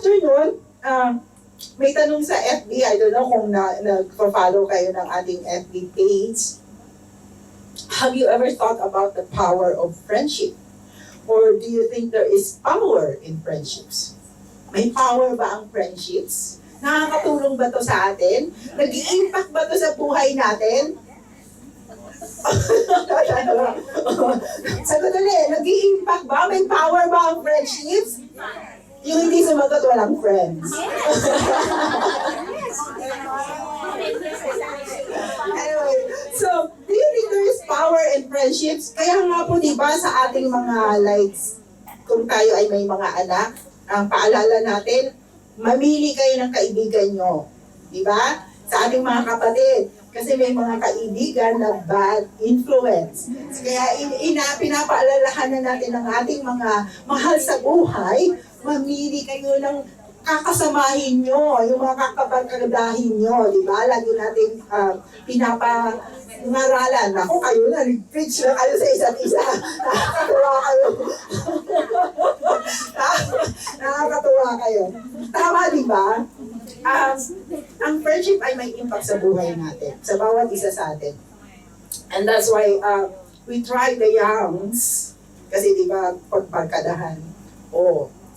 afternoon, may tanong sa FB, I don't know kung nag-follow kayo ng ating FB page. Have you ever thought about the power of friendship? Or do you think there is power in friendships? May power ba ang friendships? Nakakatulong ba to sa atin? Nag-i-impact ba to sa buhay natin? Sagot ulit, nag-i-impact ba? May power ba ang friendships? Yung hindi sumagot, walang friends. Anyway, so, do you think there is power in friendships? Kaya nga po, di ba, sa ating mga likes, kung tayo ay may mga anak, ang paalala natin, mamili kayo ng kaibigan nyo. Di ba? Sa ating mga kapatid. Kasi may mga kaibigan na bad influence. Kaya pinapaalalahan na natin ng ating mga mahal sa buhay, mamili kayo ng kakasamahin nyo, yung mga kakabarkadahin nyo, di ba? Lagi natin pinapangaralan. Ako, kayo na, preach na kayo sa isa't isa. Nakakatuwa kayo. Nakakatuwa kayo. Tama, di ba? Ang friendship ay may impact sa buhay natin, sa bawat isa sa atin. And that's why we try the youngs, kasi di ba, pagbarkadahan,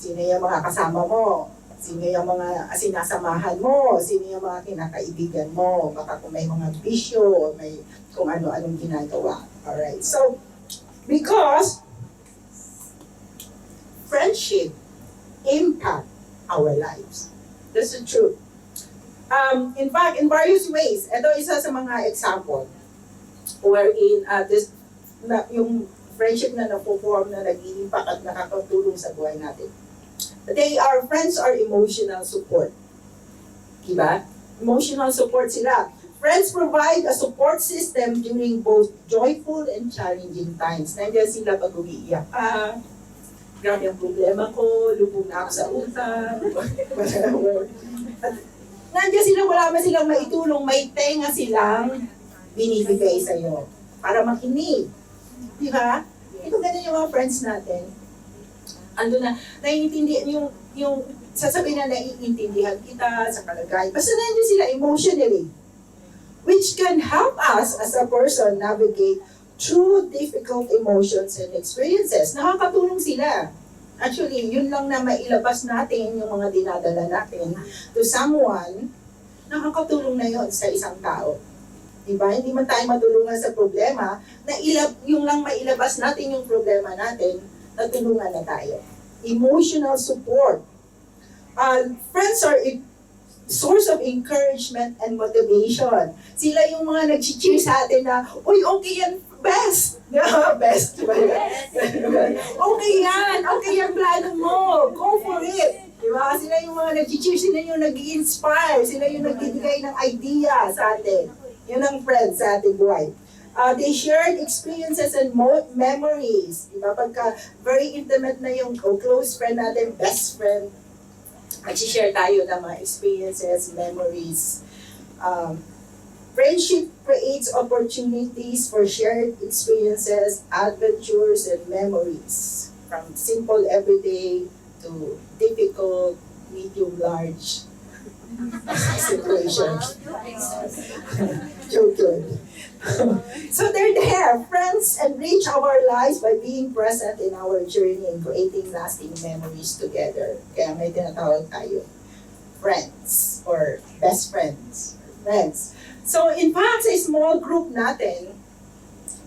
sino yung mga kasama mo, sino yung mga sinasamahan mo, sino yung mga kinakaibigan mo, baka kung may mga bisyo, may kung ano-anong ginagawa. Alright, so, because friendship impact our lives. That's the truth. In fact, in various ways, ito isa sa mga example wherein yung friendship na napo-form na nag-iimpact at nakakatulong sa buhay natin. Friends are emotional support. Diba? Emotional support sila. Friends provide a support system during both joyful and challenging times. Nandiyan sila pag umiiyak ka, grabe ang problema ko, lubog na ako sa utang, at nandiyan sila, wala man silang maitulong, may tenga silang binibigay sa'yo para makinig. Di ba? Ito ganun yung mga friends natin. Ando na, naiintindihan yung sasabihin na naiintindihan kita sa kalagayan. Basta nandiyan sila emotionally, which can help us as a person navigate through difficult emotions and experiences. Nakakatulong sila. Actually, yun lang na mailabas natin yung mga dinadala natin to someone, nakakatulong na yun sa isang tao. Diba? Hindi man tayo matulungan sa problema, yung lang mailabas natin yung problema natin, natulungan na tayo. Emotional support. Friends are a source of encouragement and motivation. Sila yung mga nag-cheer sa atin na, uy, okay yan, best! Best, diba? Okay yan! Okay yung plano mo! Go for it! Diba? Sila yung mga nag-cheer, sila yung nag-inspire, sila yung nagbibigay ng idea sa atin. Yun ang friends sa ating buhay. They shared experiences and memories. Diba? Pagka very intimate na yung close friend natin, best friend, mag-share tayo ng mga experiences, memories. Friendship creates opportunities for shared experiences, adventures, and memories. From simple everyday to difficult, medium, large situations. Joking. So they're there. Friends enrich our lives by being present in our journey and creating lasting memories together. Kaya may tinatawag tayo, friends or best friends. Friends. So in fact, sa small group natin,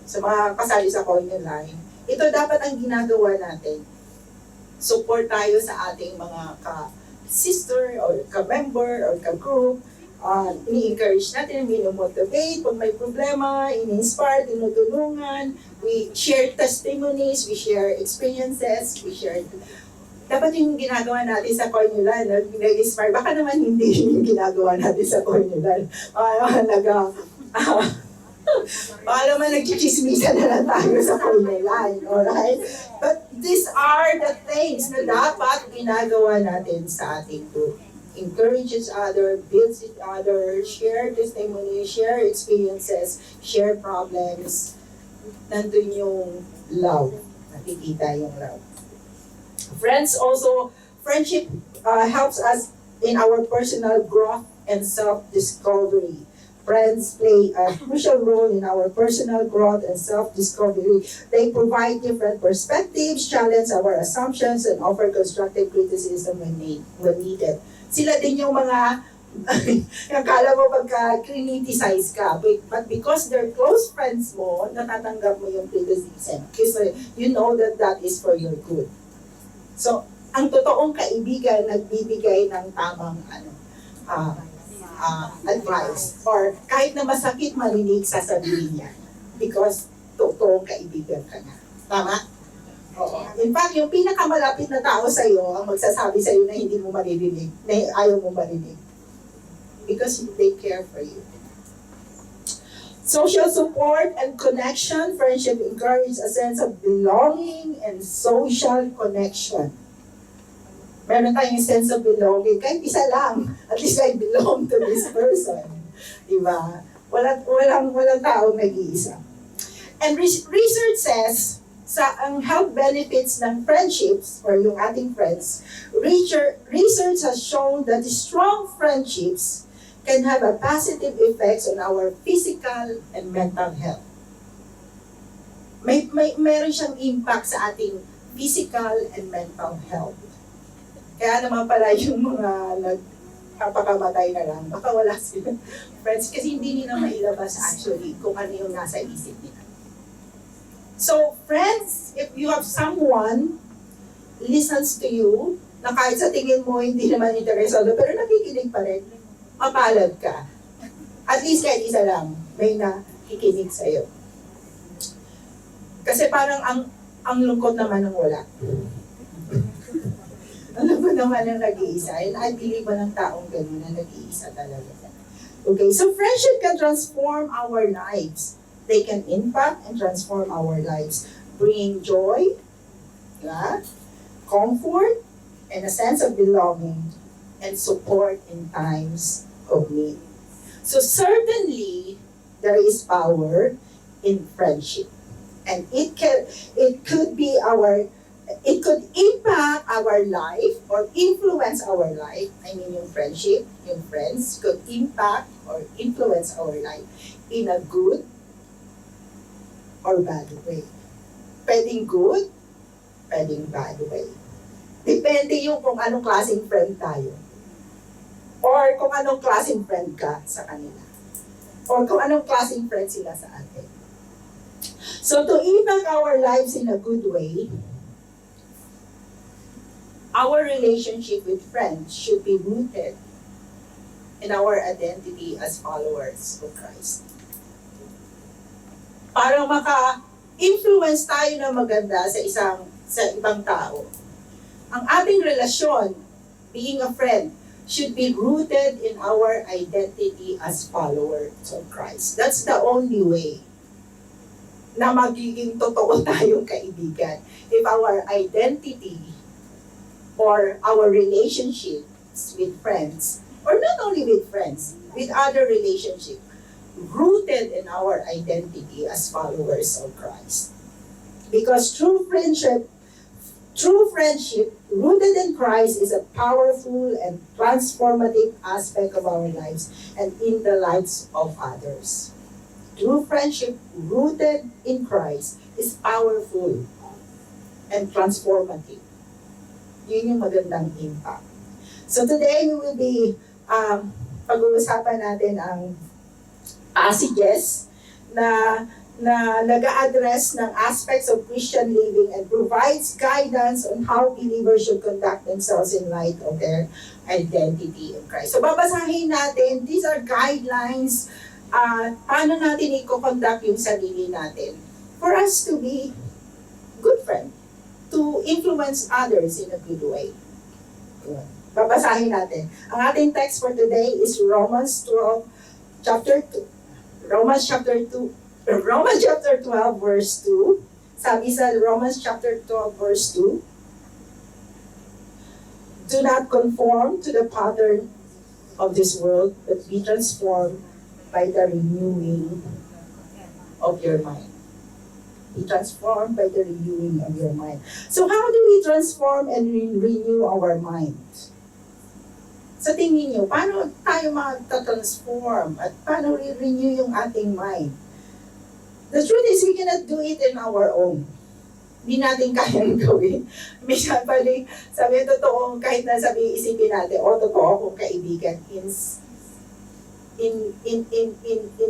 sa mga kasali sa Koinonia Line, ito dapat ang ginagawa natin. Support tayo sa ating mga ka-sister or ka-member or ka-group. Ini-encourage natin, minomotivate pag may problema, ini-inspire, tinutulungan, we share testimonies, we share experiences, we share. Dapat yung ginagawa natin sa Koinonia, nag-inspire, baka naman hindi yung ginagawa natin sa Koinonia. Baka naman nagchichismisan na lang tayo sa Koinonia, alright? But these are the things na dapat ginagawa natin sa ating group. Encourage each other, build each other, share testimony, share experiences, share problems. Nandun yung love. Nakikita yung love. Friends also Friendship helps us in our personal growth and self-discovery. Friends play a crucial role in our personal growth and self-discovery. They provide different perspectives, challenge our assumptions, and offer constructive criticism when needed. Sila din yung mga akala mo pagka criticize ka, but because they're close friends mo, natatanggap mo yung criticism. Kasi you know that that is for your good. So, ang totoong kaibigan nagbibigay ng tamang advice, or kahit na masakit marinig, sasabihin niya because totoong kaibigan ka na. Tama? Oo. In fact, yung pinakamalapit na tao sa'yo ang magsasabi sa'yo na hindi mo maririnig, na ayaw mo marinig. Because they care for you. Social support and connection. Friendship encourages a sense of belonging and social connection. Meron tayong sense of belonging. Kahit isa lang, at least I belong to this person. Diba? Walang taong nag-iisa. And research says, ang health benefits ng friendships, or yung ating friends, research has shown that strong friendships can have a positive effects on our physical and mental health. Meron siyang impact sa ating physical and mental health. Kaya naman pala yung mga nagpapakamatay na lang, baka wala sila friends kasi hindi nila mailabas actually kung ano yung nasa isip nila. So friends, if you have someone listens to you, na kahit sa tingin mo hindi naman interesado, pero nakikinig pa rin, mapalad ka. At least kahit isa lang, may nakikinig sa'yo. Kasi parang ang lungkot naman ng wala. Alam mo naman ang nag-iisa. And I believe ng taong gano'n na nag-iisa talaga. Okay, so friendship can transform our lives. They can impact and transform our lives, bringing joy, comfort, and a sense of belonging, and support in times of need. So certainly, there is power in friendship. And it could impact our life or influence our life. I mean, yung friendship, yung friends could impact or influence our life in a good or bad way. Pwedeng good, pwedeng bad way. Depende yung kung anong klaseng friend tayo. Or kung anong klaseng friend ka sa kanila. Or kung anong klaseng friend sila sa atin. So to impact our lives in a good way, our relationship with friends should be rooted in our identity as followers of Christ. Para maka-influence tayo na maganda sa ibang tao, ang ating relasyon, being a friend, should be rooted in our identity as followers of Christ. That's the only way na magiging totoo tayong kaibigan. If our identity or our relationships with friends, or not only with friends, with other relationships, rooted in our identity as followers of Christ. Because true friendship rooted in Christ is a powerful and transformative aspect of our lives and in the lives of others. True friendship rooted in Christ is powerful and transformative. Yun yung magandang impact. So today, we will be pag-uusapan natin ang passages na nag-a-address ng aspects of Christian living and provides guidance on how believers should conduct themselves in light of their identity in Christ. So babasahin natin, these are guidelines, paano natin i-conduct yung sarili natin for us to be good friends, to influence others in a good way. Babasahin natin. Ang ating text for today is Romans chapter 12, verse 2. Sabi sa Romans chapter 12, verse 2, do not conform to the pattern of this world, but be transformed by the renewing of your mind. Be transformed by the renewing of your mind. So how do we transform and renew our mind? Sa tingin nyo, paano tayo mag-transform at paano renew yung ating mind? The truth is, we cannot do it in our own. Hindi natin kayang gawin. Minsan pali, sabi totoo, kahit na sabi isipin natin, totoo akong kaibigan, in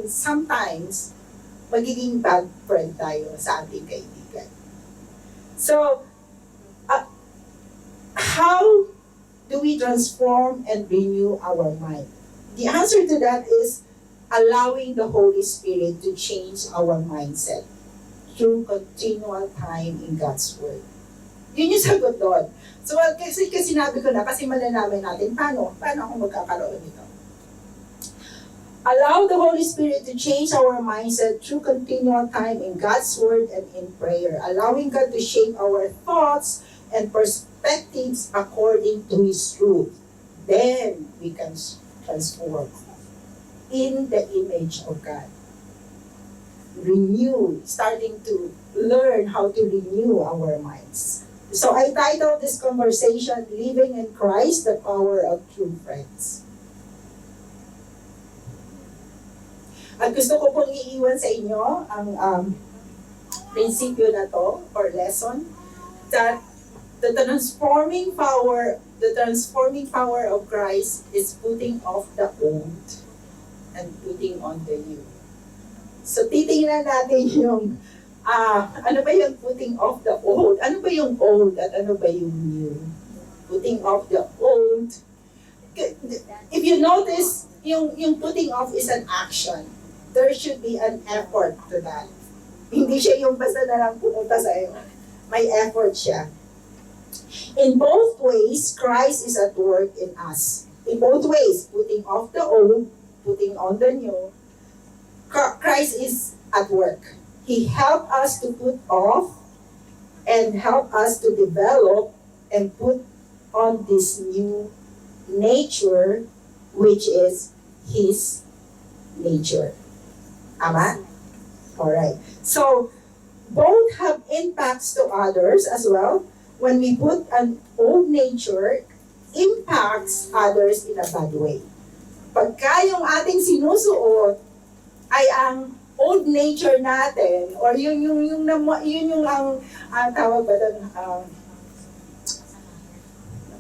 sometimes, magiging bad friend tayo sa ating kaibigan. So, how do we transform and renew our mind? The answer to that is allowing the Holy Spirit to change our mindset through continual time in God's Word. Yun yung sagot doon. So, kasi sinabi ko na, kasi malalaman natin, paano ako magkakaroon nito? Allow the Holy Spirit to change our mindset through continual time in God's Word and in prayer, allowing God to shape our thoughts and perspectives according to His truth. Then, we can transform in the image of God. Starting to learn how to renew our minds. So I titled this conversation, Living in Christ, the Power of True Friends. At gusto ko pong iiwan sa inyo ang prinsipyo na to, or lesson, that the transforming power of Christ is putting off the old and putting on the new. So, titingnan natin yung, ano ba yung putting off the old? Ano ba yung old at ano ba yung new? Putting off the old. If you notice, yung putting off is an action. There should be an effort to that. Hindi siya yung basta na lang pumunta sa'yo. May effort siya. In both ways, Christ is at work in us. In both ways, putting off the old, putting on the new, Christ is at work. He helped us to put off and help us to develop and put on this new nature, which is His nature. Tama? Alright. So, both have impacts to others as well. When we put an old nature, impacts others in a bad way. Pagka yung ating sinusuot ay ang old nature natin, or yun yung ang tawag ba doon,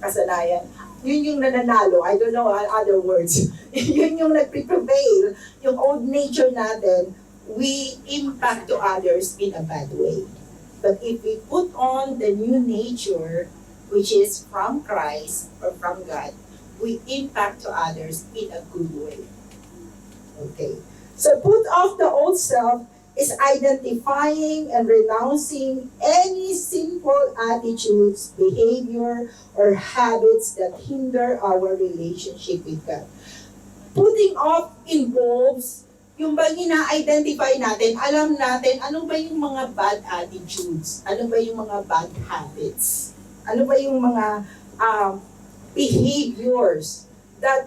kasanayan, yun yung nananalo, I don't know other words, yun yung nagprevail, yung old nature natin, we impact to others in a bad way. But if we put on the new nature, which is from Christ or from God, we impact to others in a good way. Okay. So put off the old self is identifying and renouncing any sinful attitudes, behavior, or habits that hinder our relationship with God. Putting off involves yung bang ina-identify natin, alam natin ano ba yung mga bad attitudes, ano ba yung mga bad habits, ano ba yung mga behaviors that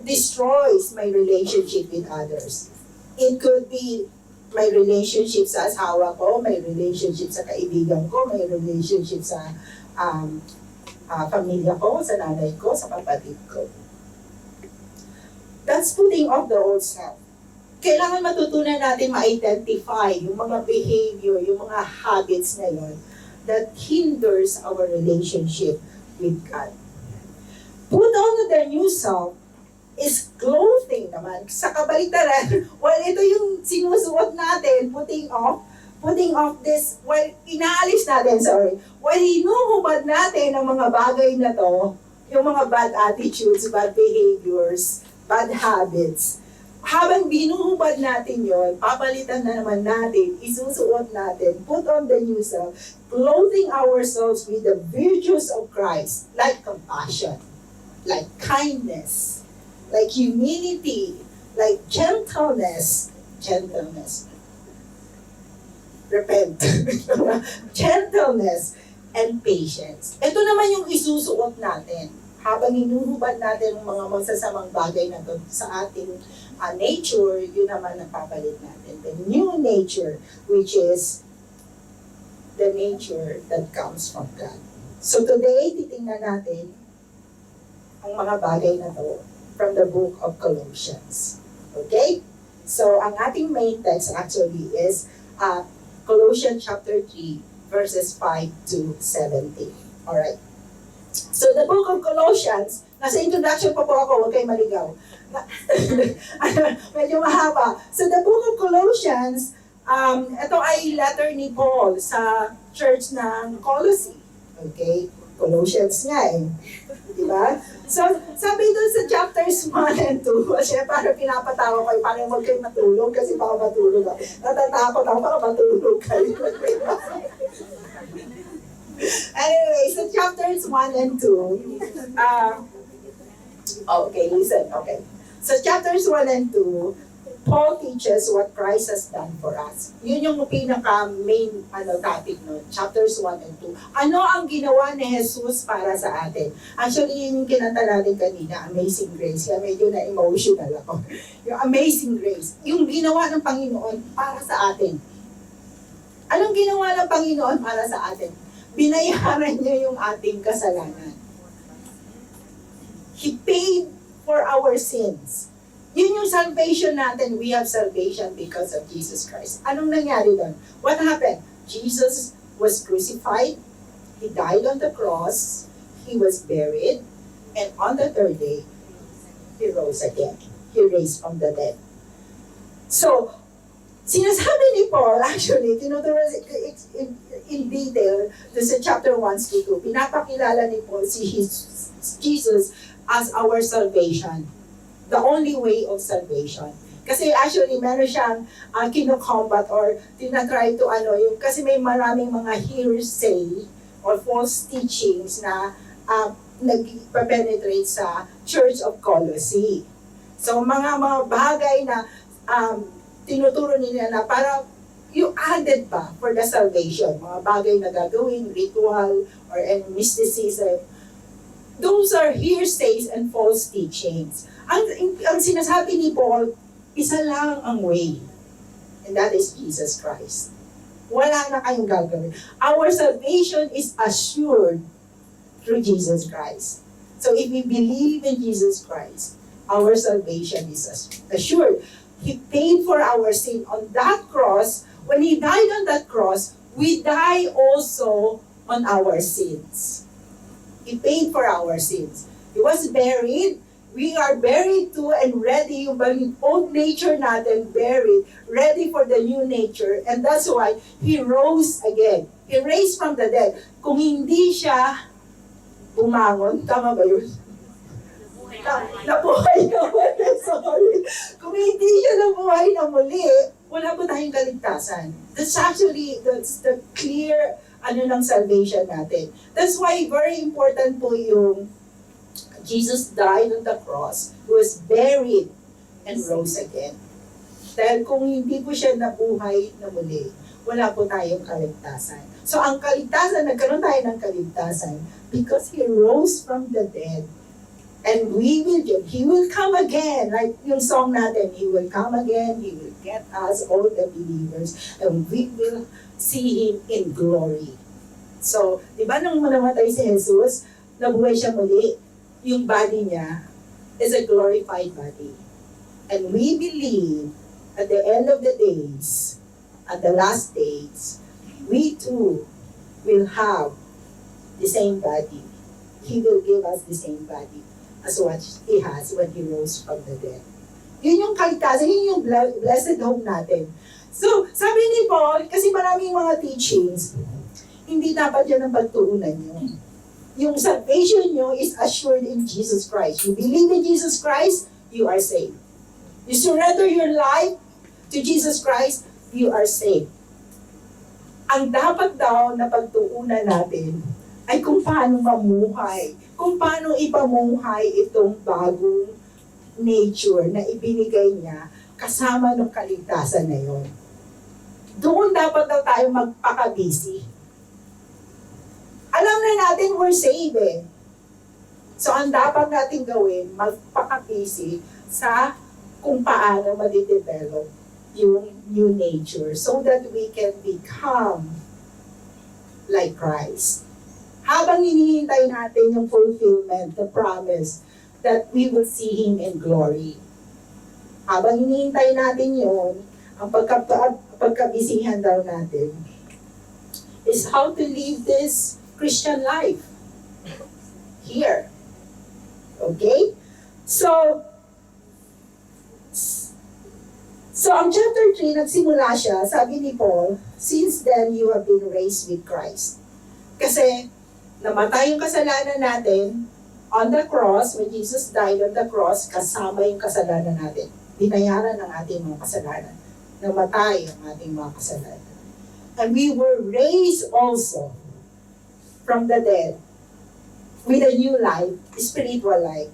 destroys my relationship with others. It could be my relationship sa asawa ko, my relationship sa kaibigan ko, my relationship sa pamilya ko, sa nanay ko, sa kapatid ko. That's putting off the old self. Kailangan matutunan natin ma-identify yung mga behavior, yung mga habits na yun that hinders our relationship with God. Put on the new self is clothing naman. Sa kabaliktaran, while ito yung sinusuot natin, putting off this, while inaalis natin, while hinuhubad natin ang mga bagay na to, yung mga bad attitudes, bad behaviors, bad habits, habang binuhubad natin yon, papalitan na naman natin, isusuot natin, put on the new self, clothing ourselves with the virtues of Christ, like compassion, like kindness, like humility, like gentleness, repent, gentleness, and patience. Ito naman yung isusuot natin habang hinuhubad natin ang mga masasamang bagay na to sa ating nature, yun naman ang papalit natin. The new nature, which is the nature that comes from God. So today, titingnan natin ang mga bagay na to from the book of Colossians. Okay? So, ang ating main text actually is Colossians chapter 3, verses 5 to 17. Alright? So, the book of Colossians, nasa introduction pa po ako, huwag kayo maligaw. Medyo mahaba. So, the book of Colossians, ito ay letter ni Paul sa church ng Colossae. Okay? Colossians nga eh. Diba? So, sabi doon sa chapters 1 and 2, kasi parang pinapatawa ko, parang huwag kayo matulog kasi baka matulog ako. Natatakot ako, baka matulog kayo. Anyway, so chapters 1 and 2, okay, listen, okay. So chapters 1 and 2, Paul teaches what Christ has done for us. Yun yung pinaka-main topic nun, chapters 1 and 2. Ano ang ginawa ni Jesus para sa atin? Actually, yun yung kinanta natin kanina, Amazing Grace. Kaya medyo na-emotional ako. Yung Amazing Grace. Yung ginawa ng Panginoon para sa atin. Anong ginawa ng Panginoon para sa atin? Binayaran niya yung ating kasalanan. He paid for our sins. Yun yung salvation natin. We have salvation because of Jesus Christ. Anong nangyari doon? What happened? Jesus was crucified. He died on the cross. He was buried. And on the third day, He rose again. He raised from the dead. So, sinasabi ni Paul, actually, tinuturo in detail, sa chapter 1 to 2, pinapakilala ni Paul si Jesus as our salvation. The only way of salvation. Kasi actually, meron siyang kino-combat or tinatry to kasi may maraming mga hearsay or false teachings na nag-penetrate sa Church of Colossae. So, mga bagay na tinuturo nila na para yung added pa for the salvation. Mga bagay na gagawin, ritual, or mysticism. Those are hearsays and false teachings. Ang sinasabi ni Paul, isa lang ang way. And that is Jesus Christ. Wala na kayong gagawin. Our salvation is assured through Jesus Christ. So if we believe in Jesus Christ, our salvation is assured. He paid for our sin on that cross. When He died on that cross, we die also on our sins. He paid for our sins. He was buried. We are buried too and ready. Yung old nature natin buried, ready for the new nature. And that's why He rose again. He raised from the dead. Kung hindi siya bumangon, tama ba yun? Nabuhay na muli. Sorry. Kung hindi siya nabuhay na muli, wala po tayong kaligtasan. That's the clear ng salvation natin. That's why very important po yung Jesus died on the cross, was buried, and rose again. Dahil kung hindi po siya nabuhay na muli, wala po tayong kaligtasan. So ang kaligtasan, nagkaroon tayo ng kaligtasan because He rose from the dead. And He will come again. Like yung song natin, He will come again, He will get us, all the believers, and we will see Him in glory. So, di ba nung namatay si Jesus, nabuhay siya muli, yung body niya is a glorified body. And we believe at the end of the days, at the last days, we too will have the same body. He will give us the same body as what He has when He rose from the dead. Yun yung kaligtasan, yun yung blessed hope natin. So, sabi ni Paul, kasi maraming mga teachings, hindi dapat yan ang pagtuunan nyo. Yung salvation nyo is assured in Jesus Christ. You believe in Jesus Christ, you are saved. You surrender your life to Jesus Christ, you are saved. Ang dapat daw na pagtuunan natin ay kung paano mamuhay, kung paano ipamuhay itong bagong nature na ibinigay niya kasama ng kaligtasan na yon. Doon dapat daw tayo magpaka-busy. Alam na natin we're saved eh. So ang dapat natin gawin, magpaka-busy sa kung paano ma-develop yung new nature so that we can become like Christ. Habang hinihintay natin yung fulfillment, the promise that we will see Him in glory. Habang hinihintay natin yun, ang pagkabisihan daw natin is how to live this Christian life here. Okay? So ang chapter 3, nagsimula siya, sabi ni Paul, since then you have been raised with Christ. Kasi, namatay yung kasalanan natin on the cross, when Jesus died on the cross, kasama yung kasalanan natin. Binayaran ang ating mga kasalanan. Namatay ang ating mga kasalanan. And we were raised also from the dead with a new life, spiritual life,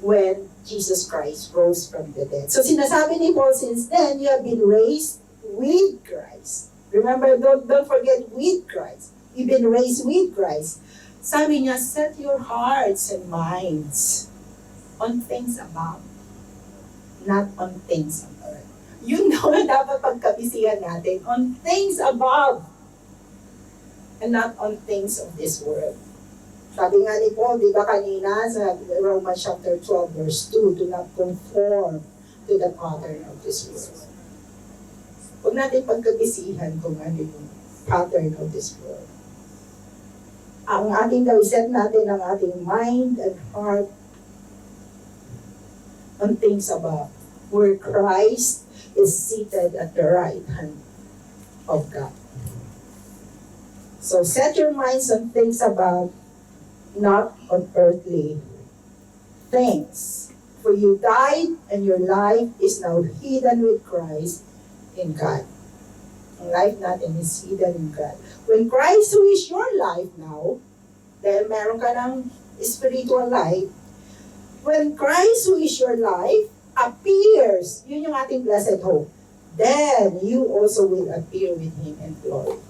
when Jesus Christ rose from the dead. So sinasabi ni Paul, since then, you have been raised with Christ. Remember, don't forget, with Christ. You've been raised with Christ. Sabi niya, set your hearts and minds on things above, not on things on earth. Yun na dapat pagkabisihan natin, on things above, and not on things of this world. Sabi nga ni Paul, di ba kanina sa Romans chapter 12 verse 2, do not conform to the pattern of this world. Huwag natin pagkabisihan kung ano yung pattern of this world. Ang ating set natin ang ating mind and heart on things above, where Christ is seated at the right hand of God. So set your minds on things above, not on earthly things. For you died, and your life is now hidden with Christ in God. Ang life natin is hidden in God. When Christ, who is your life now, dahil meron ka ng spiritual life, when Christ, who is your life, appears, yun yung ating blessed hope, then you also will appear with Him in glory.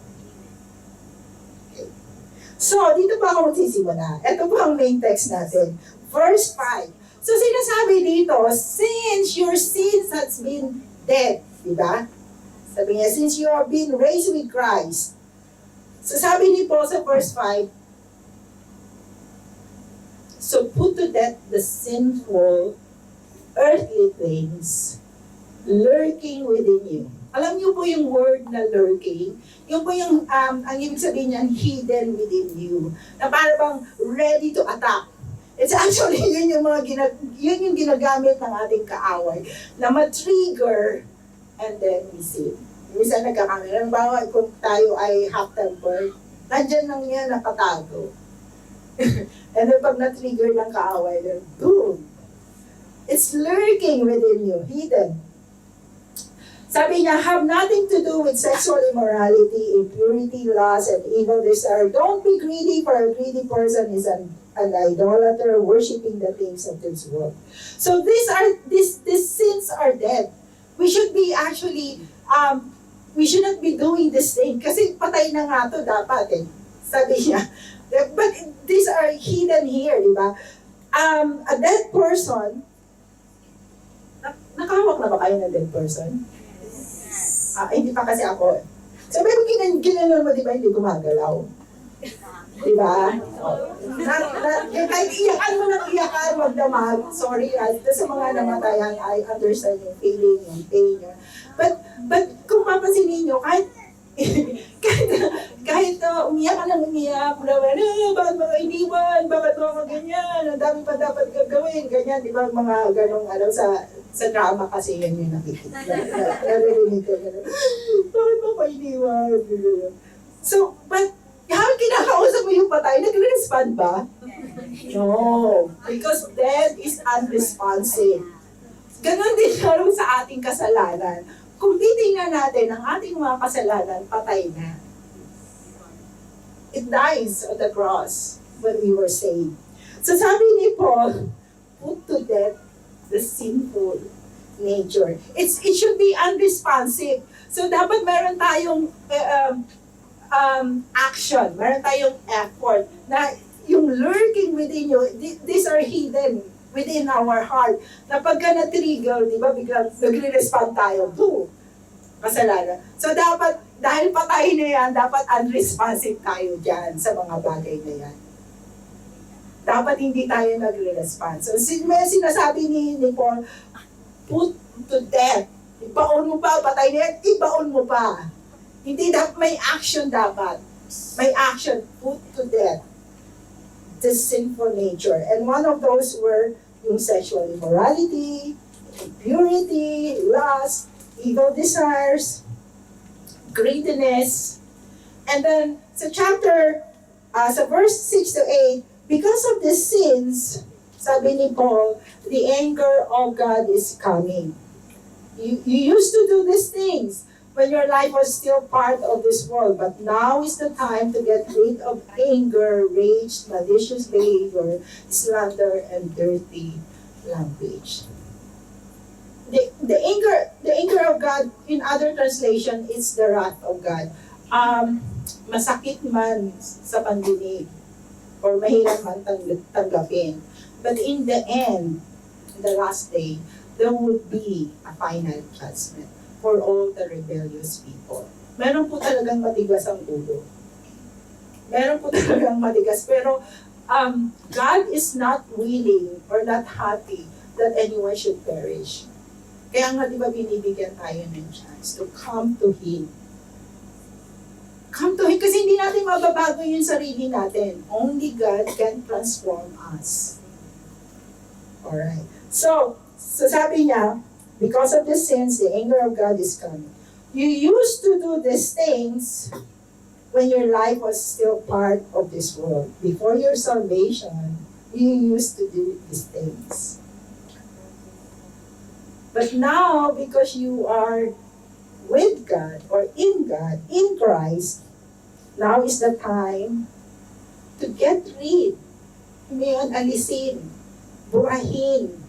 So, dito pa ako magsisimula. Ito po ang main text natin. Verse 5. So, sinasabi dito, since your sins has been dead, di ba? Sabi niya, since you have been raised with Christ. So, sabi ni Paul sa verse 5, so put to death the sinful earthly things lurking within you. Alam niyo po yung word na lurking? Yung po yung, ang ibig sabihin niyan, hidden within you. Na parang bang ready to attack. It's actually, yun yung ginagamit ng ating kaaway. Na ma-trigger, and then we sin. Minsan nagkakamera. Halimbawa, kung tayo ay half-tempered, nandyan lang yan nakatago. And then pag na-trigger ng kaaway, then boom! It's lurking within you, hidden. Sabi niya, have nothing to do with sexual immorality, impurity, lust, and evil desire. Don't be greedy, for a greedy person is an idolater, worshiping the things of this world. So these sins are dead. We should be actually, we should not be doing this thing. Kasi patay na nga to dapat eh. Sabi niya. But these are hidden here, di ba? A dead person, nakahawak na ba kayo ng dead person? Hindi pa kasi ako. So, pero ginanon mo, di ba, hindi gumagalaw? Di ba? Kahit iyakan mo ng iyakan, magdamag. Sorry, sa mga namatayan, I understand yung feeling, yung pain, yun. But kung papansinin nyo, kahit umiyak ka lang umiyak, bakit mga iniwan, bakit mga ganyan, ang dami pa dapat gagawin, ganyan, di ba, mga ganong, sa drama kasi yan yung nakikita. Naririnig ko, bakit mo pa iniwan? So, but, habang kinakausap mo yung patay, nag-respond ba? No, because death is unresponsive. Ganon din lalo sa ating kasalanan. Kung titingnan natin ang ating mga kasalanan, patay na. It dies on the cross when we were saved. So sabi ni Paul, put to death the sinful nature. It should be unresponsive. So dapat meron tayong action, meron tayong effort na yung lurking within you, these are hidden within our heart. Na pagka na-trigger, di ba, biglang nagre-respond tayo, boom. Kasalanan. So dapat, dahil patay na yan, dapat unresponsive tayo dyan sa mga bagay na yan. Dapat hindi tayo nagre-respond. So may sinasabi ni Paul, put to death. Ibaon mo pa, patay na yan, ibaon mo pa. Hindi dapat, may action dapat. May action, put to death the sinful nature. And one of those were yung sexual immorality, impurity, lust, evil desires, greediness. And then sa chapter, sa verse 6 to 8, because of these sins, sabi ni Paul, the anger of God is coming. You used to do these things when your life was still part of this world, but now is the time to get rid of anger, rage, malicious behavior, slander, and dirty language. The anger of God, in other translation, is the wrath of God. Masakit man sa pandinig, or mahirap man tanggapin. But in the end, in the last day, there would be a final judgment for all the rebellious people. Meron po talagang matigas ang ulo. Meron po talagang matigas. Pero God is not willing or not happy that anyone should perish. Kaya nga, di ba, binibigyan tayo ng chance to come to Him. Come to Him, kasi hindi natin mababago yung sarili natin. Only God can transform us. Alright. So sabi niya, because of the sins, the anger of God is coming. You used to do these things when your life was still part of this world. Before your salvation, you used to do these things. But now, because you are with God, or in God, in Christ, now is the time to get rid. Ngayon, alisin, burahin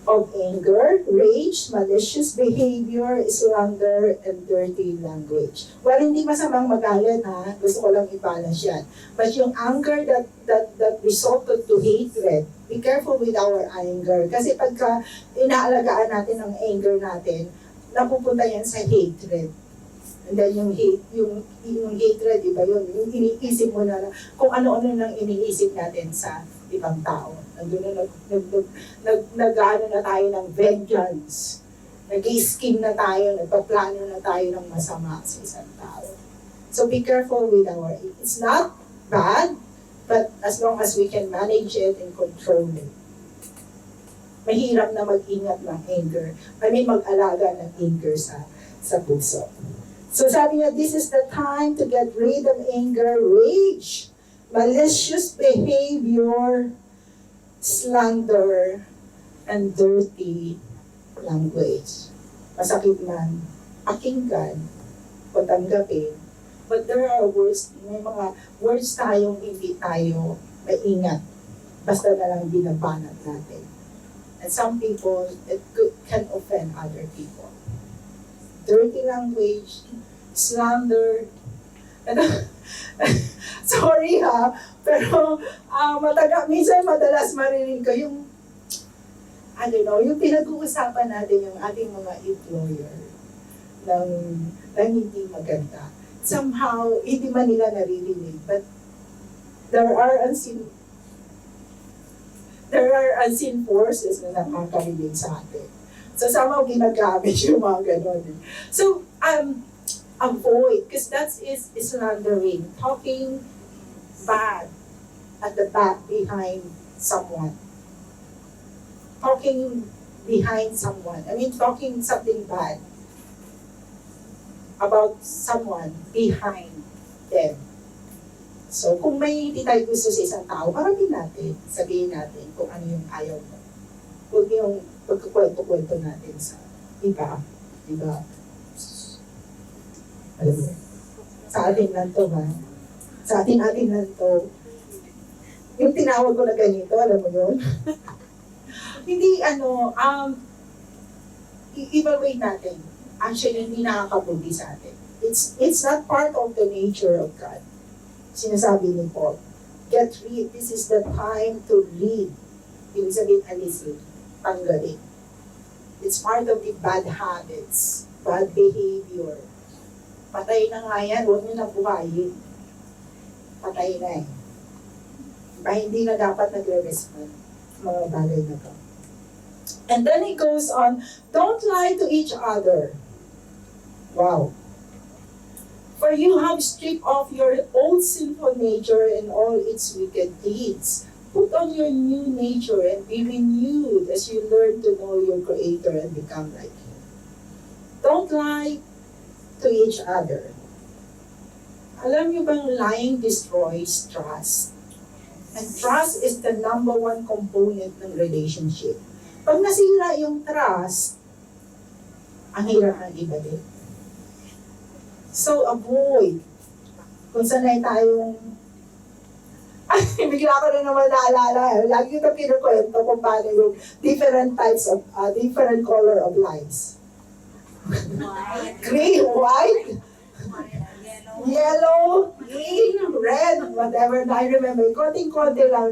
of anger, rage, malicious behavior, slander, and dirty language. Well, hindi masamang magalit, ha? Gusto ko lang i-balance yan. But yung anger that resulted to hatred, be careful with our anger. Kasi pagka inaalagaan natin ang anger natin, napupunta yan sa hatred. And then yung hatred, iba yun. Yung iniisip mo na kung ano-ano nang iniisip natin sa ibang tao. Nandun na nag-ano na tayo ng vengeance. Nag-i-scheme na tayo, nagpaplano na tayo ng masama sa isang tao. So be careful with our, it's not bad, but as long as we can manage it and control it. Mahirap na mag-ingat ng anger. Mag-alaga ng anger sa puso. So sabi niya, this is the time to get rid of anger, rage, malicious behavior, slander, and dirty language. Masakit man, pakinggan, o tanggapin. But there are words, may mga words tayong hindi tayo maingat. Basta na lang binabanat natin. And some people, can offend other people. Dirty language, slander, and sorry ha, pero minsan madalas marinig ko yung, I don't know, yung pinag-uusapan natin yung ating mga employer ng hindi maganda. Somehow, hindi man nila naririnig, but there are unseen forces na nakakarinig sa atin. So somehow ginagamit yung mga ganon. So, avoid, because that is slandering, talking bad at the back behind someone. Talking behind someone. I mean, talking something bad about someone behind them. So, kung may hindi tayo gusto sa isang tao, harapin natin, sabihin natin kung ano yung ayaw mo. Huwag yung pagkukwento-kwento natin sa iba. Diba? Alam mo, sa atin lang to, ha? Sa atin lang to. Yung tinawag ko na ganito, alam mo yun? Hindi, i-evaluate natin. Actually, hindi nakakabuti sa atin. It's not part of the nature of God. Sinasabi ni Paul, get rid, this is the time to read. Ibig sabihin, alisin, tanggalin. It's part of the bad habits bad behavior. Patay na nga yan, huwag nyo na buhayin. Patay na eh. Diba, hindi na dapat nagre-respond mga bagay na to. And then it goes on, don't lie to each other. Wow. For you have stripped off your old sinful nature and all its wicked deeds. Put on your new nature and be renewed as you learn to know your Creator and become like Him. Don't lie to each other. Alam niyo bang lying destroys trust? And trust is the number one component ng relationship. Pag nasira yung trust, ang hirap na ibalik. So avoid. Kung sanay tayong bigla ko na naman naalala. Lagi ko ito kinukwento kung paano yung different types of, different color of lights. Green, white, yellow, green, red, whatever. I remember, konting-konti lang.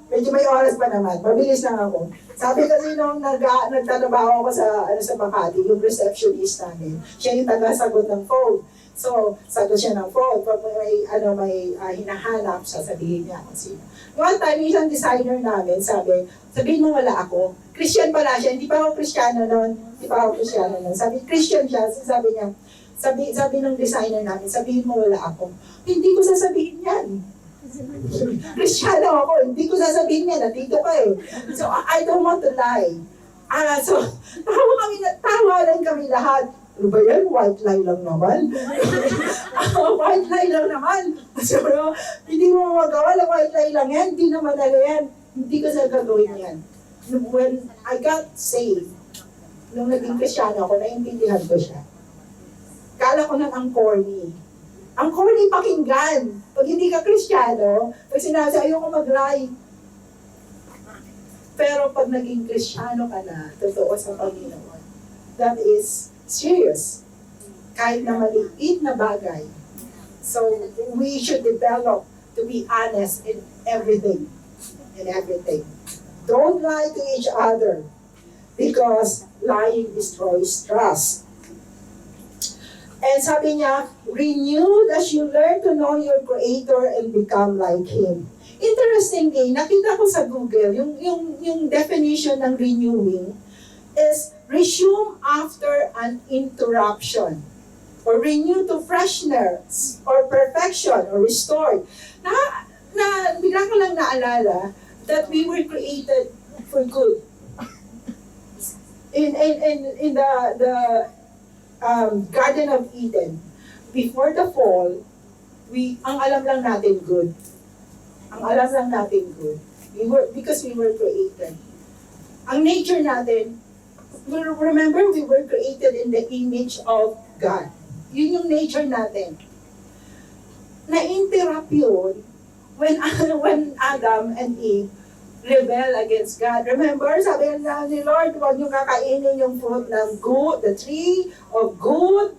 Medyo may oras pa naman. Mabilis lang ako. Sabi kasi nung nagtatrabaho ako sa Makati, yung receptionist namin, siya yung taga-sagot ng phone. So, sagot siya ng phone. Pag may hinahanap, sasabihin niya kung sino. One time, isang designer namin, sabihin mo wala ako. Christian pala siya, hindi pa ako Kristiyano noon. Sabi, Christian siya, sabi niya, sabi ng designer namin, sabihin mo wala ako. Hindi ko sasabihin yan. Kristiyano ako, hindi ko sasabihin yan, nandito ka eh. So, I don't want to lie. So, tawa lang kami lahat. Ano ba yan? White lie lang naman. White lie lang naman. So, hindi mo magawa lang, white lie lang yan. Hindi naman yan. Hindi ko sa gagawin yan. When I got saved, nung naging Kristiyano ako, naiintindihan ko siya. Kala ko nang ang corny. Ang corny pakinggan. Pag hindi ka Kristiyano, pag sinabi, ayoko mag-lie. Pero pag naging Kristiyano ka na, totoo sa Panginoon, that is serious. Kahit na maliit na bagay. So, we should develop to be honest in everything. Don't lie to each other because lying destroys trust. And sabi niya, renewed as you learn to know your Creator and become like Him. Interestingly, nakita ko sa Google, yung definition ng renewing is resume after an interruption, or renew to freshness, or perfection, or restored. Bigla ko lang naalala that we were created for good. In the Garden of Eden, before the fall, ang alam lang natin good. Because we were created. Ang nature natin, remember, we were created in the image of God. Yun yung nature natin. Na-interrupt yun when Adam and Eve rebel against God. Remember, sabi na ni Lord, huwag nyo kakainin yung fruit ng good, the tree of good,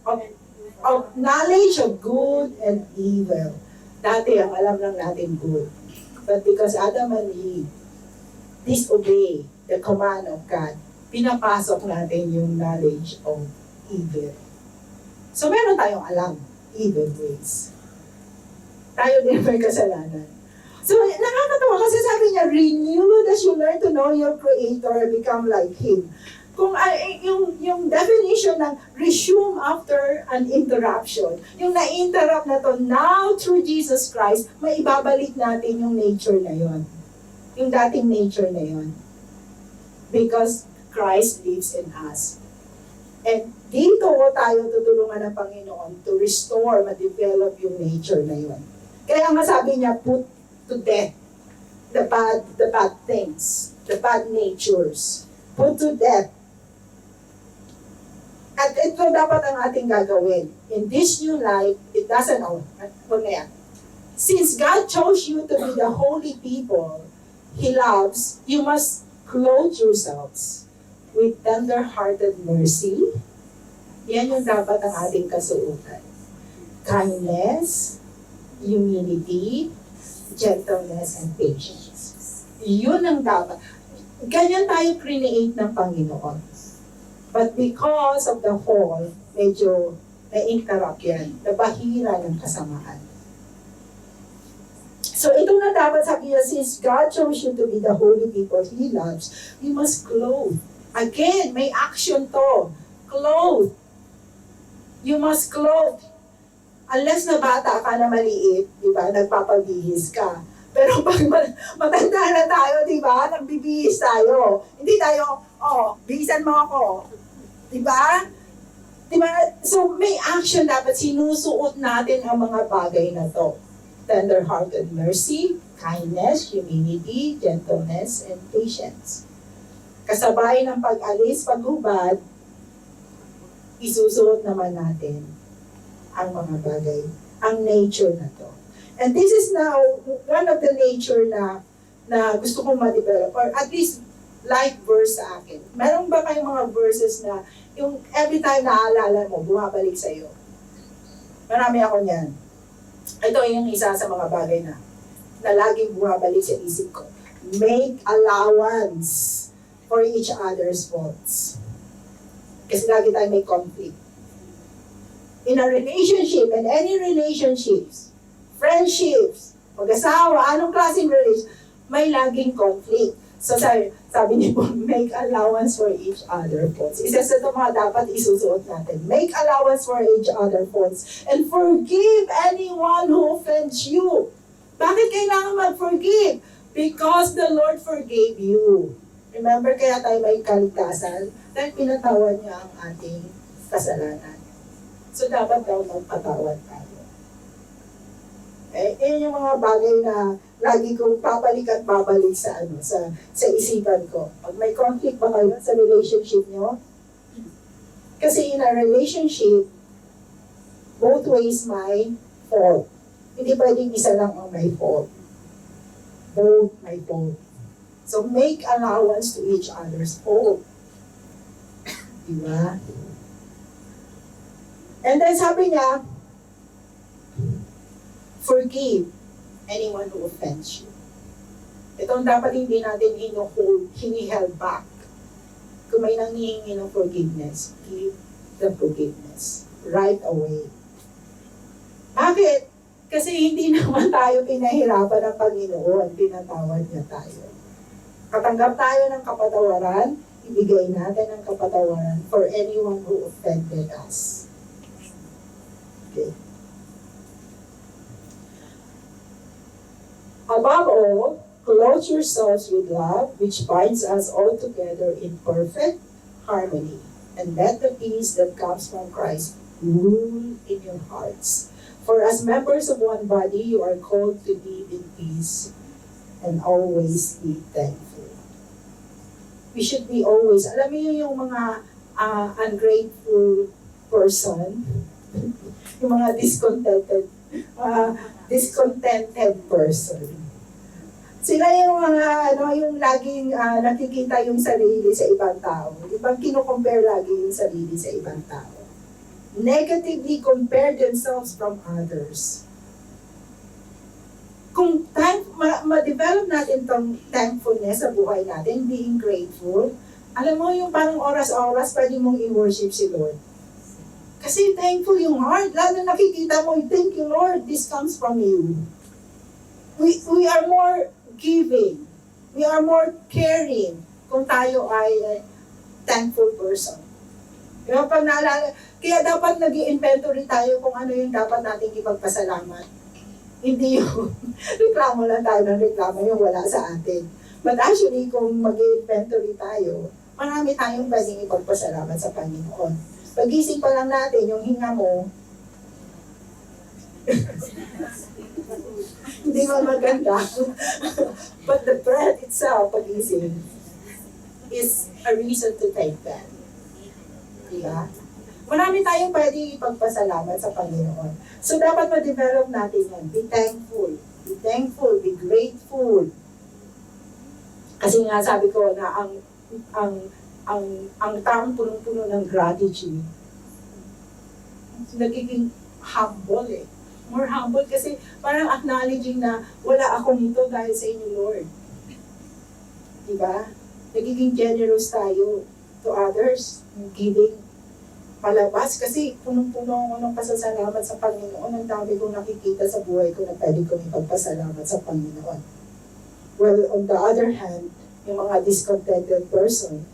of knowledge of good and evil. Dati, ang alam lang natin good. But because Adam and Eve disobey the command of God, pinapasok natin yung knowledge of evil. So, meron tayong alam, evil ways. Tayo din may kasalanan. So, nakakatawa kasi sabi niya, renewed as you learn to know your Creator and become like Him. Kung yung definition ng resume after an interruption, yung na-interrupt na to, now through Jesus Christ, maibabalik natin yung nature na yon, yung dating nature na yon. Because Christ lives in us. And dito tayo tutulungan ng Panginoon to restore, ma-develop yung nature na yon. Kaya nga sabi niya, put to death the bad things, the bad natures. Put to death. At ito dapat ang ating gagawin. In this new life, it doesn't, since God chose you to be the holy people He loves, you must clothe yourselves with tender-hearted mercy. Yan yung dapat ang ating kasuotan. Kindness, humility, gentleness, and patience. Yun ang dapat. Ganyan tayo create ng Panginoon. But because of the fall, medyo na-interrupt yan. Nabahira ng kasamaan. So ito na dapat sabi niya, since God chose you to be the holy people He loves, we must clothe. Again, may action to. Clothe. You must clothe. Unless na bata ka na maliit, di ba, nagpapabihis ka. Pero pag matanda na tayo, di ba, nagbibihis tayo. Hindi tayo, bihisan mo ako. Di ba? Di ba? So may action dapat, sinusuot natin ang mga bagay na to. Tender-hearted mercy, kindness, humility, gentleness, and patience. Kasabay ng pag-alis, paghubad, isusuot naman natin ang mga bagay, ang nature na to. And this is now one of the nature na gusto kong ma-develop, or at least life verse sa akin. Meron ba kayong mga verses na yung every time naaalala mo, bumabalik sa'yo? Marami ako niyan. Ito yung isa sa mga bagay na laging bumabalik sa isip ko. Make allowance for each other's faults. Kasi lagi tayo may conflict. In a relationship, and any relationships, friendships, mag-asawa, anong klaseng relation, may laging conflict. So sabi niyo po, make allowance for each other faults. Isa sa ito mga dapat isusuot natin. Make allowance for each other faults. And forgive anyone who offends you. Bakit kailangan mag-forgive? Because the Lord forgave you. Remember, kaya tayo may kaligtasan dahil pinatawad niya ang ating kasalanan. So dapat daw magpatawad tayo. Yun yung mga bagay na lagi kong babalik at babalik sa isipan ko. Pag may conflict ba kayo sa relationship nyo? Kasi in a relationship, both ways may fault. Hindi pwedeng isa lang ang may fault. Both may fault. So make allowance to each other's fault. Diba? And then sabi niya, forgive anyone who offends you. Itong dapat hindi natin hini-held back. Kung may nanghihingi ng forgiveness, give the forgiveness right away. Bakit? Kasi hindi naman tayo pinahirapan ng Panginoon, pinatawad niya tayo. Katanggap tayo ng kapatawaran, ibigay natin ang kapatawaran for anyone who offended us. Okay. Above all, clothe yourselves with love, which binds us all together in perfect harmony. And let the peace that comes from Christ rule in your hearts. For as members of one body, you are called to live in peace and always be thankful. We should be always, alam mo yung mga ungrateful person, yung mga discontented person. Sila yung mga, yung laging nakikita yung sarili sa ibang tao. Ibang kino-compare lagi yung sarili sa ibang tao. Negatively compare themselves from others. Kung ma-develop natin tong thankfulness sa buhay natin, being grateful, alam mo yung parang oras-oras pwede mong i-worship si Lord. Kasi thankful yung heart. Lalo nakikita mo, thank you Lord, this comes from you. We are more giving. We are more caring kung tayo ay thankful person. Diba, pag naalala, kaya dapat nag-i-inventory tayo kung ano yung dapat nating ipagpasalamat. Hindi yung reklamo lang tayo ng reklamo yung wala sa atin. But actually, kung mag-i-inventory tayo, marami tayong pwedeng ipagpasalamat sa Panginoon. Pagising pa lang natin, yung hinga mo, hindi man maganda. But the breath itself, pagising, is a reason to thank God. Diba? Marami tayong pwede ipagpasalamat sa Panginoon. So dapat ma-develop natin yan. Be thankful. Be thankful. Be grateful. Kasi nga sabi ko na ang taong punong-puno ng gratitude, nagiging humble eh. More humble kasi parang acknowledging na wala akong ito dahil sa inyo, Lord. Diba? Nagiging generous tayo. to others, yung giving, palabas. Kasi punong-puno ako ng pasasalamat sa Panginoon. Ang dami kong nakikita sa buhay ko na pwede kong ipagpasalamat sa Panginoon. Well, on the other hand, yung mga discontented person,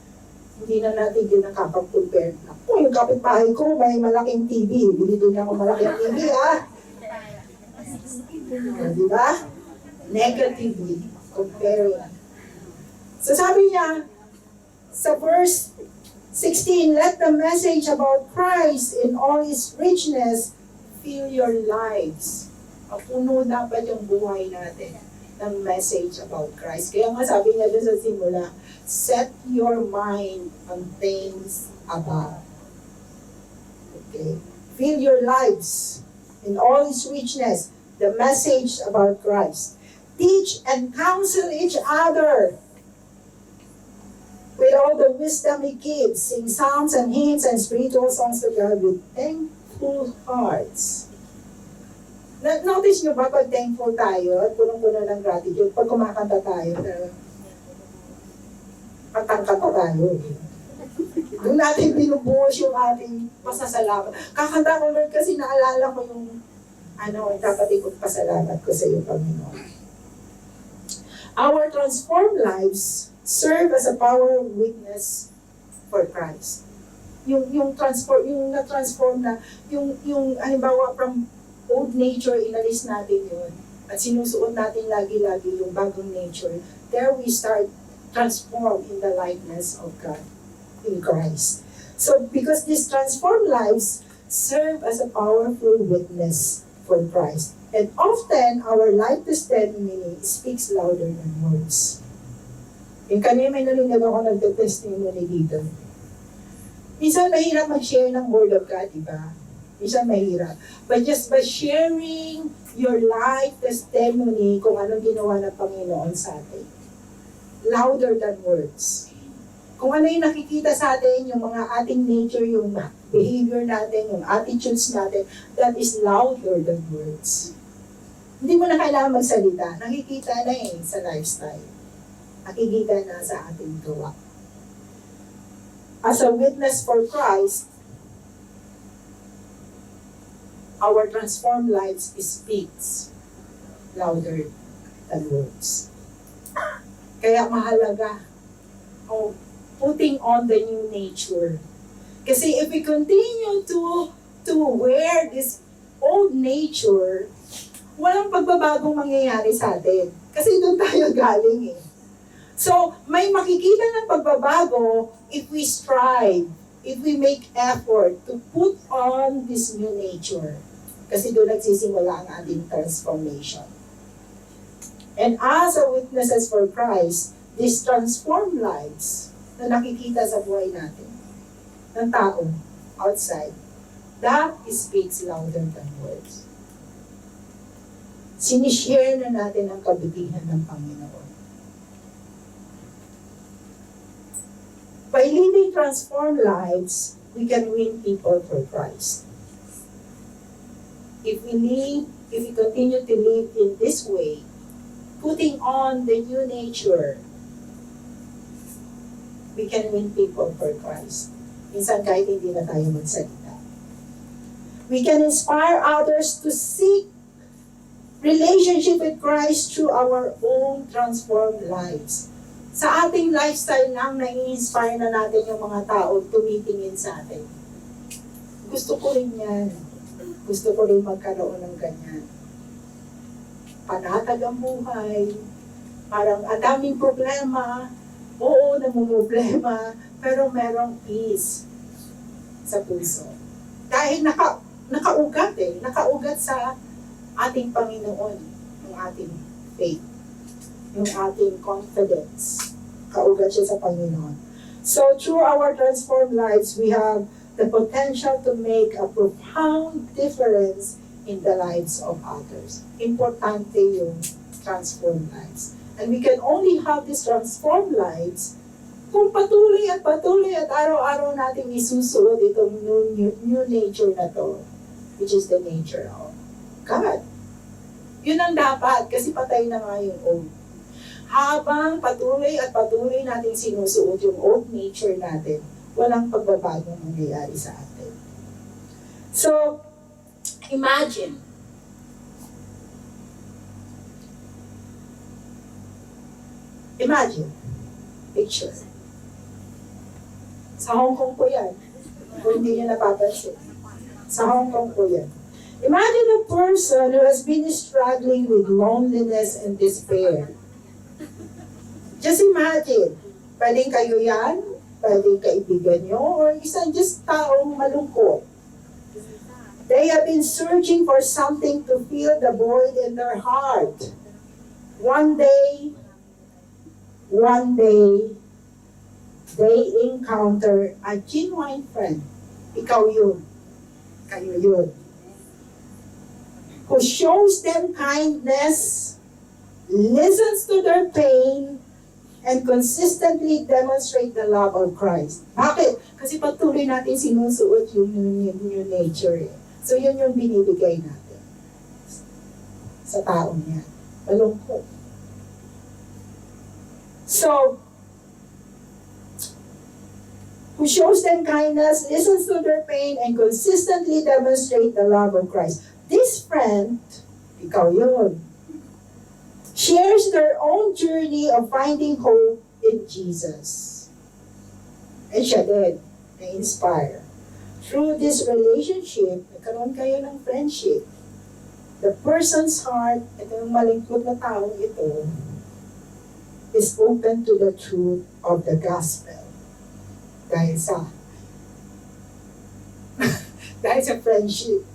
hindi na natin yun nakakapag-compare. Ako, yung kapitbahay ko, may malaking TV. Bili din ako malaking TV, ha? Di ba? Negatively comparing. So sabi niya, sa verse 16, let the message about Christ in all His richness fill your lives. Puno dapat yung buhay natin ng message about Christ. Kaya nga sabi niya doon sa simula, set your mind on things above. Okay? Fill your lives in all His richness, the message about Christ. Teach and counsel each other with all the wisdom He gives, sing psalms and hymns and spiritual songs to God with thankful hearts. Notice nyo ba pag thankful tayo at punong-puno ng gratitude, pag kumakanta tayo, pagkanta tayo. Doon natin binubuhos yung ating pasasalamat. Kakanta ko Lord kasi naalala ko yung dapat ipagpasalamat ko sa iyo, Panginoon. Our transformed lives serve as a power witness for Christ. Yung na-transform na, yung halimbawa from old nature, inalis natin yun. At sinusuot natin lagi-lagi yung bagong nature. There we start transform in the likeness of God in Christ. So, because these transformed lives serve as a powerful witness for Christ. And often, our life testimony speaks louder than words. Yung kanina may narinig ako nagte-testimony dito. Minsan mahirap mag-share ng Word of God, di ba? Minsan mahirap. But just by sharing your life testimony kung anong ginawa ng Panginoon sa atin, louder than words. Kung ano yung nakikita sa atin, yung mga ating nature, yung behavior natin, yung attitudes natin, that is louder than words. Hindi mo na kailangan magsalita. Nakikita na sa lifestyle. Nakikita na sa ating gawa. As a witness for Christ, our transformed lives speaks louder than words. Kaya mahalaga putting on the new nature. Kasi if we continue to wear this old nature, walang pagbabagong mangyayari sa atin. Kasi doon tayo galing eh. So, may makikita ng pagbabago if we strive, if we make effort to put on this new nature. Kasi doon nagsisimula ang ating transformation. And as a witnesses for Christ, these transformed lives na nakikita sa buhay natin, ng tao outside, that speaks louder than words. Sinishare na natin ang kabutihan ng Panginoon. By living transformed lives, we can win people for Christ. If we continue to live in this way, putting on the new nature, we can win people for Christ. Minsan kahit hindi na tayo magsalita. We can inspire others to seek relationship with Christ through our own transformed lives. Sa ating lifestyle nang nai-inspire na natin yung mga tao tumitingin sa atin. Gusto ko rin yan. Gusto ko rin magkaroon ng ganyan. Panatag ang buhay. Parang ang daming problema. Oo, namumroblema. Pero merong peace sa puso. Dahil nakaugat nakaugat sa ating Panginoon yung ating faith, yung ating confidence. Kaugat siya sa Panginoon. So through our transformed lives, we have the potential to make a profound difference in the lives of others. Importante yung transformed lives. And we can only have these transformed lives kung patuloy at araw-araw natin isusuot itong new nature na to, which is the nature of God. Yun ang dapat, kasi patay na nga yung old. Habang patuloy natin sinusuot yung old nature natin, walang pagbabagong mangyayari sa atin. So, imagine, picture. Sa Hong Kong po yan. Kung hindi nyo napapansin. Sa Hong Kong po yan. Imagine a person who has been struggling with loneliness and despair. Just imagine. Pwedeng kayo yan, pwedeng kaibigan nyo, or isang just taong malungkot. They have been searching for something to fill the void in their heart. One day, they encounter a genuine friend. Ikaw yun. Kayo yun. Who shows them kindness, listens to their pain, and consistently demonstrate the love of Christ. Bakit? Kasi patuloy natin sinusuot yung new nature. So yun yung binibigay natin sa taong yan. Malungkot. So, who shows them kindness, listens to their pain, and consistently demonstrate the love of Christ. This friend, ikaw yun, shares their own journey of finding hope in Jesus. And siya din, na-inspire. Through this relationship, nagkaroon kayo ng friendship. The person's heart, itong malingkot na taong ito, is open to the truth of the gospel. Dahil sa friendship.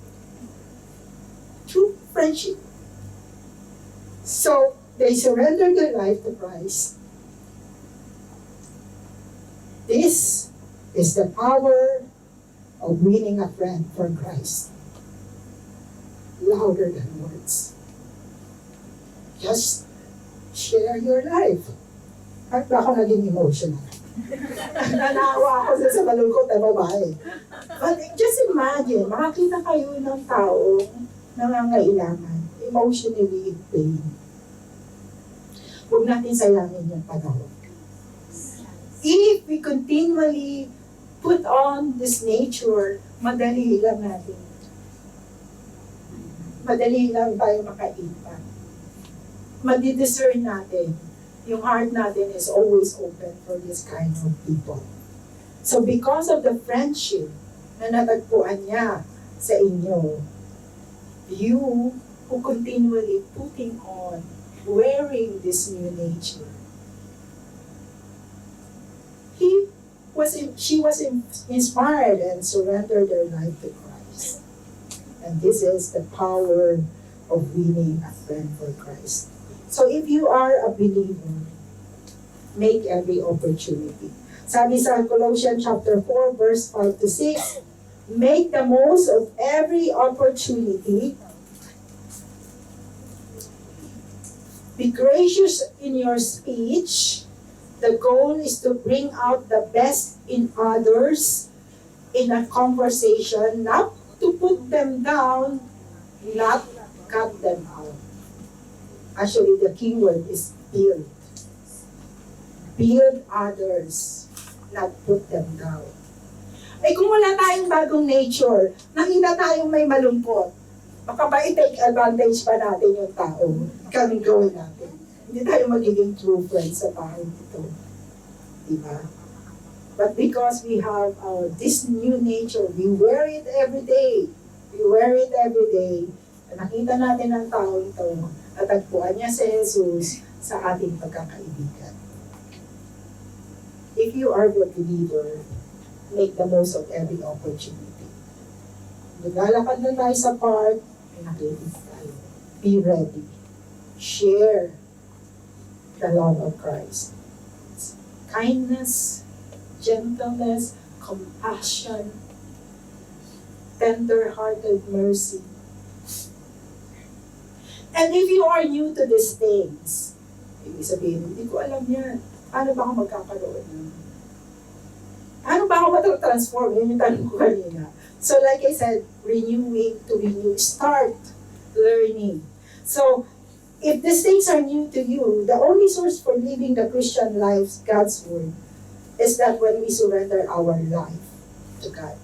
True friendship. So, they surrender their life to Christ. This is the power of winning a friend for Christ. Louder than words. Just share your life. Bakit ba ako naging emotional? Nanawa ako sa malungkot na babae. But just imagine, makakita kayo ng tao nangangailangan, emotionally in pain. Huwag natin sayangin yung panahon. If we continually put on this nature, madali lang tayo makaipan. Madi-discern natin. Yung heart natin is always open for this kind of people. So because of the friendship na natagpuan niya sa inyo, you who continually putting on, wearing this new nature, she was inspired and surrendered their life to Christ. And this is the power of winning a friend for Christ. So if you are a believer, make every opportunity. Sabi sa Colossians chapter 4, verse 5 to 6, make the most of every opportunity. Be gracious in your speech. The goal is to bring out the best in others in a conversation, not to put them down, not cut them out. Actually, the key word is build. Build others, not put them down. Eh kung wala tayong bagong nature, nakita tayong may malungkot, baka ba i-take advantage pa natin yung tao, kaming gawin natin. Hindi tayo magiging true friends sa taong ito. Diba? But because we have this new nature, we wear it every day. Nakita natin ang tao ito, natagpuan niya si Jesus sa ating pagkakaibigan. If you are a believer, make the most of every opportunity. Naglalakad na tayo sa park, nakikinig tayo. Be ready. Share the love of Christ. Kindness, gentleness, compassion, tender-hearted mercy. And if you are new to these things, ibig sabihin, hindi ko alam yan. Paano ba ako magkakaroon yan? Paano ba ako matatransform? Yun yung tanong ko kanina. So like I said, renewing to renew. Start learning. So, if these things are new to you, the only source for living the Christian life, God's Word, is that when we surrender our life to God.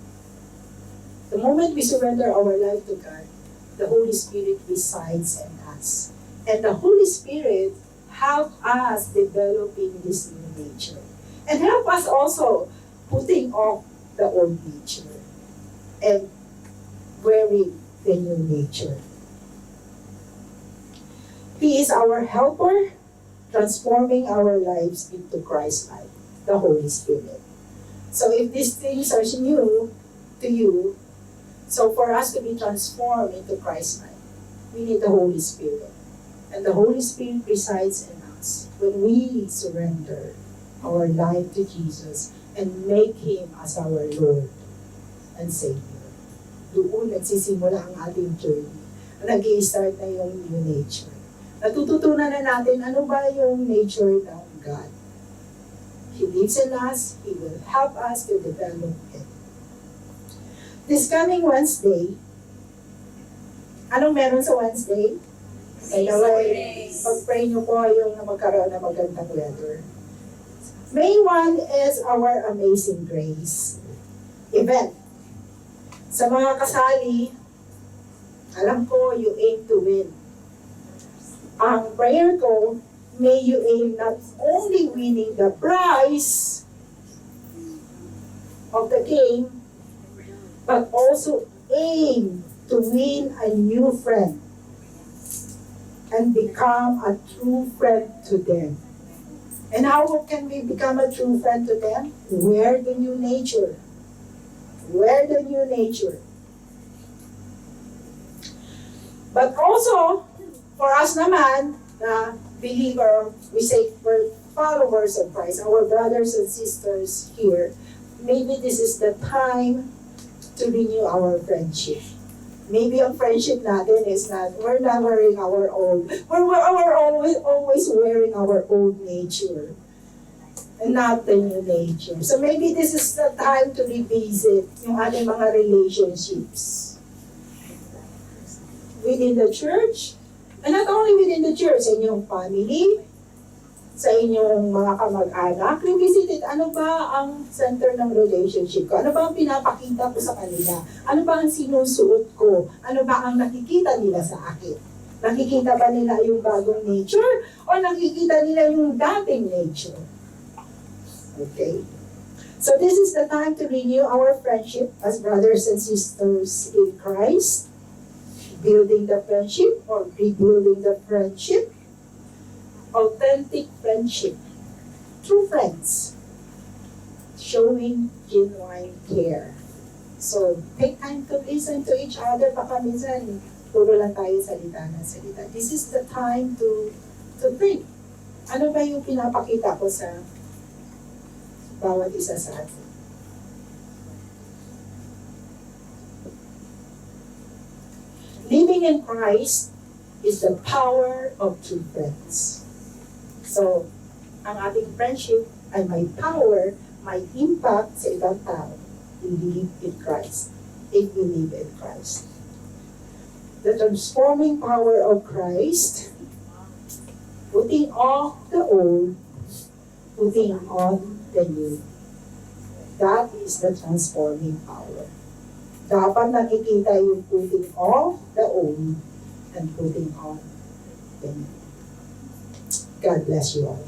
The moment we surrender our life to God, the Holy Spirit resides in us. And the Holy Spirit help us developing this new nature. And help us also putting off the old nature and wearing the new nature. He is our helper, transforming our lives into Christ-like, the Holy Spirit. So if these things are new to you, so for us to be transformed into Christ-like, we need the Holy Spirit. And the Holy Spirit resides in us when we surrender our life to Jesus and make Him as our Lord and Savior. Doon nagsisimula ang ating journey. Nag-i-start na yung new nature. Natututunan na natin ano ba yung nature ng God. He lives in us. He will help us to develop it. This coming Wednesday, anong meron sa Wednesday? By the way, pag-pray nyo po yung magkaroon ng magandang weather. May 1 is our Amazing Grace event. Sa mga kasali, alam ko you aim to win. Ang prayer ko, may you aim not only winning the prize of the game, but also aim to win a new friend and become a true friend to them. And how can we become a true friend to them? Wear the new nature. Wear the new nature. But also, for us naman, na believer, we say we're followers of Christ, our brothers and sisters here, maybe this is the time to renew our friendship. Maybe ang friendship natin is not, we're not wearing our old, we're always wearing our old nature and not the new nature. So maybe this is the time to revisit yung ating mga relationships within the church, and not only within the church, sa inyong family, sa inyong mga kamag-anak, revisit it. Ano ba ang center ng relationship ko? Ano ba ang pinapakita ko sa kanila? Ano ba ang sinusuot ko? Ano ba ang nakikita nila sa akin? Nakikita ba nila yung bagong nature? O nakikita nila yung dating nature? Okay. So this is the time to renew our friendship as brothers and sisters in Christ. Building the friendship or rebuilding the friendship. Authentic friendship, true friends, showing genuine care. So, take time to listen to each other. Baka minsan, puro lang tayo salita ng salita. This is the time to think. Ano ba yung pinapakita ko sa bawat isa sa atin? Living in Christ is the power of true friends. So, ang ating friendship ay may power, may impact sa ibang tao. We live in Christ. If we live in Christ. The transforming power of Christ, putting off the old, putting on the new. That is the transforming power. Dapat nakikita yung putting off the old and putting on the new. God bless you all.